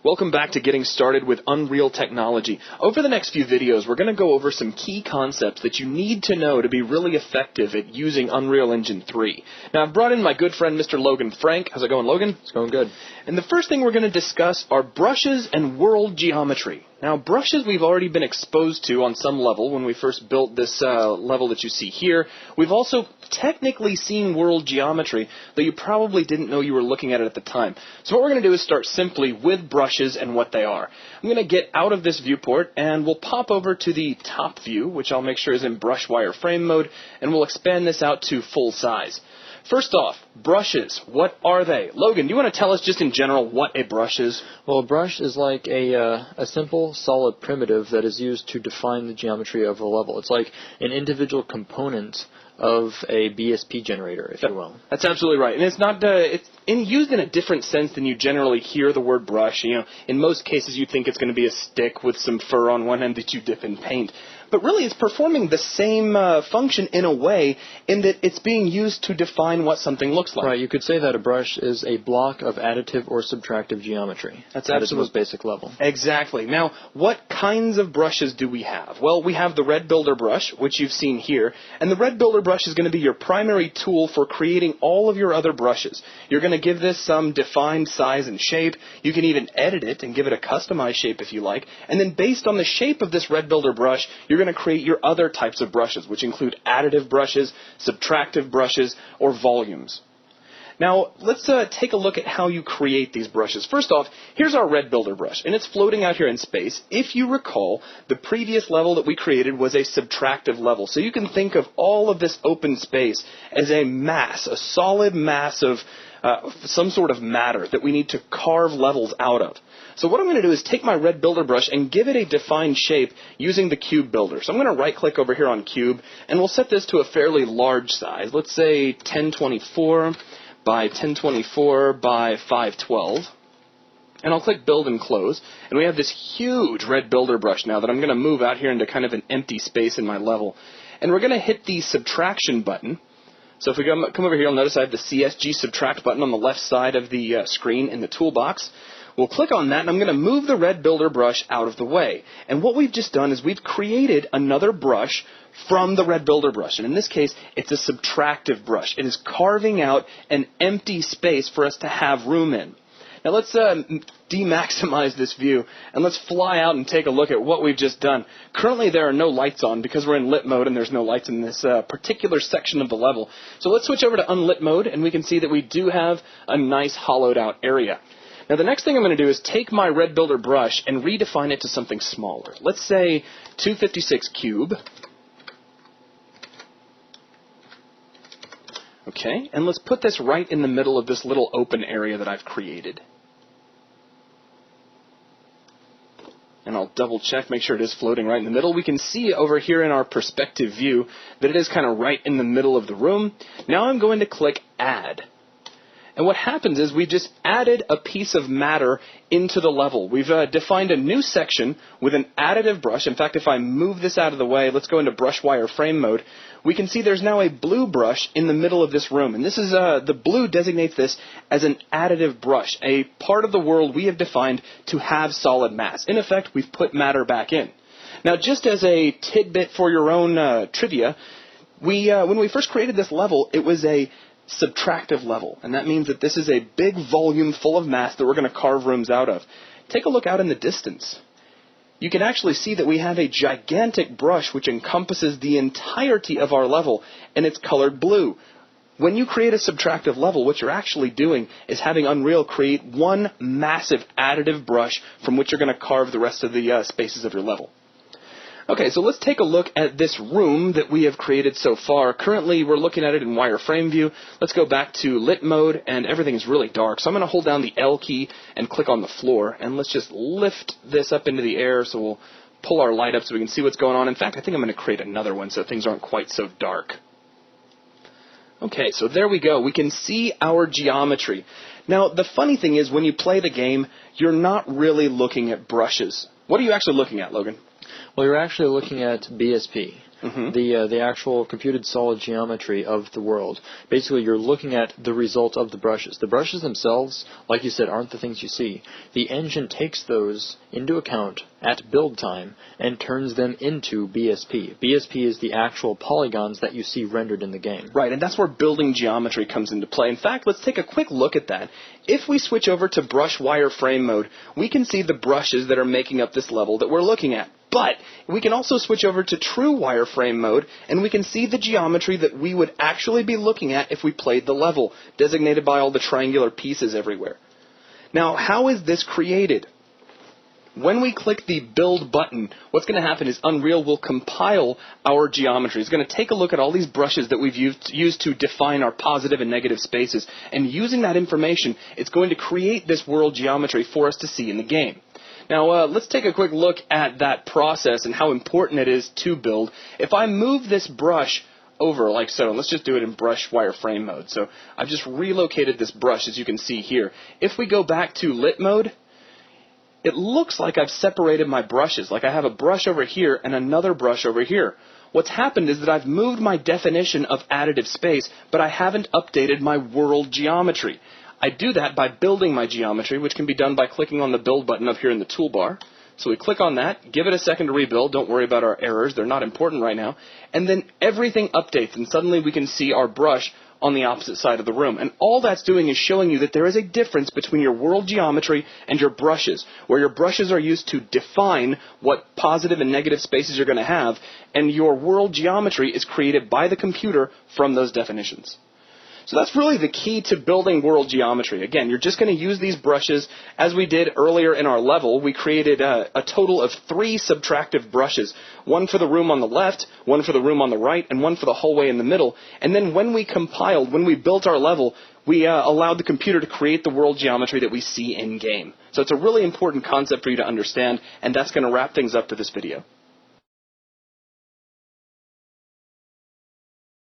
Welcome back to Getting Started with Unreal Technology. Over the next few videos, we're going to go over some key concepts that you need to know to be really effective at using Unreal Engine 3. Now, I've brought in my good friend, Mr. Logan Frank. How's it going, Logan? It's going good. And the first thing we're going to discuss are brushes and world geometry. Now, brushes we've already been exposed to on some level when we first built this level that you see here. We've also technically seen world geometry, though you probably didn't know you were looking at it at the time. So what we're going to do is start simply with brushes and what they are. I'm going to get out of this viewport and we'll pop over to the top view, which I'll make sure is in brush wireframe mode, and we'll expand this out to full size. First off, brushes. What are they? Logan, do you want to tell us just in general what a brush is? Well, a brush is like a simple, solid primitive that is used to define the geometry of a level. It's like an individual component of a BSP generator, if you will. That's absolutely right. And it's not it's used in a different sense than you generally hear the word brush. You know, in most cases you think it's going to be a stick with some fur on one end that you dip in paint. But really it's performing the same function in a way in that it's being used to define what something looks like. Right, you could say that a brush is a block of additive or subtractive geometry. That's at its most basic level. Exactly. Now, what kinds of brushes do we have? Well, we have the red builder brush, which you've seen here, and the red builder brush is going to be your primary tool for creating all of your other brushes. You're going to give this some defined size and shape. You can even edit it and give it a customized shape if you like, and then based on the shape of this red builder brush, you're going to create your other types of brushes, which include additive brushes, subtractive brushes, or volumes. Now, let's take a look at how you create these brushes. First off, here's our red builder brush, and it's floating out here in space. If you recall, the previous level that we created was a subtractive level. So you can think of all of this open space as a mass, a solid mass of some sort of matter that we need to carve levels out of. So what I'm going to do is take my red builder brush and give it a defined shape using the cube builder. So I'm going to right click over here on cube, and we'll set this to a fairly large size. Let's say 1024 by 1024 by 512. And I'll click build and close. And we have this huge red builder brush now that I'm going to move out here into kind of an empty space in my level. And we're going to hit the subtraction button. So if we come over here, you'll notice I have the CSG subtract button on the left side of the screen in the toolbox. We'll click on that, and I'm going to move the red builder brush out of the way. And what we've just done is we've created another brush from the red builder brush. And in this case, it's a subtractive brush. It is carving out an empty space for us to have room in. Now let's demaximize this view, and let's fly out and take a look at what we've just done. Currently there are no lights on because we're in lit mode and there's no lights in this particular section of the level. So let's switch over to unlit mode, and we can see that we do have a nice hollowed out area. Now the next thing I'm going to do is take my red builder brush and redefine it to something smaller. Let's say 256 cube. Okay, and let's put this right in the middle of this little open area that I've created. And I'll double check, make sure it is floating right in the middle. We can see over here in our perspective view that it is kind of right in the middle of the room. Now I'm going to click add. And what happens is we've just added a piece of matter into the level. We've defined a new section with an additive brush. In fact, if I move this out of the way, let's go into brush wireframe mode, we can see there's now a blue brush in the middle of this room. And this is the blue designates this as an additive brush, a part of the world we have defined to have solid mass. In effect, we've put matter back in. Now, just as a tidbit for your own trivia, when we first created this level, it was a subtractive level, and that means that this is a big volume full of mass that we're going to carve rooms out of. Take a look out in the distance. You can actually see that we have a gigantic brush which encompasses the entirety of our level, and it's colored blue. When you create a subtractive level, what you're actually doing is having Unreal create one massive additive brush from which you're going to carve the rest of the spaces of your level. Okay, so let's take a look at this room that we have created so far. Currently, we're looking at it in wireframe view. Let's go back to lit mode, and everything is really dark. So I'm going to hold down the L key and click on the floor, and let's just lift this up into the air so we'll pull our light up so we can see what's going on. In fact, I think I'm going to create another one so things aren't quite so dark. Okay, so there we go. We can see our geometry. Now, the funny thing is when you play the game, you're not really looking at brushes. What are you actually looking at, Logan? Well, you're actually looking at BSP. the actual computed solid geometry of the world. Basically, you're looking at the result of the brushes. The brushes themselves, like you said, aren't the things you see. The engine takes those into account at build time and turns them into BSP. BSP is the actual polygons that you see rendered in the game. Right, and that's where building geometry comes into play. In fact, let's take a quick look at that. If we switch over to brush wireframe mode, we can see the brushes that are making up this level that we're looking at. But we can also switch over to true wireframe mode, and we can see the geometry that we would actually be looking at if we played the level, designated by all the triangular pieces everywhere. Now, how is this created? When we click the Build button, what's going to happen is Unreal will compile our geometry. It's going to take a look at all these brushes that we've used to define our positive and negative spaces, and using that information, it's going to create this world geometry for us to see in the game. Now, let's take a quick look at that process and how important it is to build. If I move this brush over like so, and let's just do it in brush wireframe mode. So I've just relocated this brush, as you can see here. If we go back to lit mode, it looks like I've separated my brushes, like I have a brush over here and another brush over here. What's happened is that I've moved my definition of additive space, but I haven't updated my world geometry. I do that by building my geometry, which can be done by clicking on the Build button up here in the toolbar. So we click on that, give it a second to rebuild, don't worry about our errors, they're not important right now, and then everything updates, and suddenly we can see our brush on the opposite side of the room. And all that's doing is showing you that there is a difference between your world geometry and your brushes, where your brushes are used to define what positive and negative spaces you're going to have, and your world geometry is created by the computer from those definitions. So that's really the key to building world geometry. Again, you're just going to use these brushes. As we did earlier in our level, we created a total of 3 subtractive brushes. One for the room on the left, one for the room on the right, and one for the hallway in the middle. And then when we compiled, when we built our level, we allowed the computer to create the world geometry that we see in-game. So it's a really important concept for you to understand, and that's going to wrap things up for this video.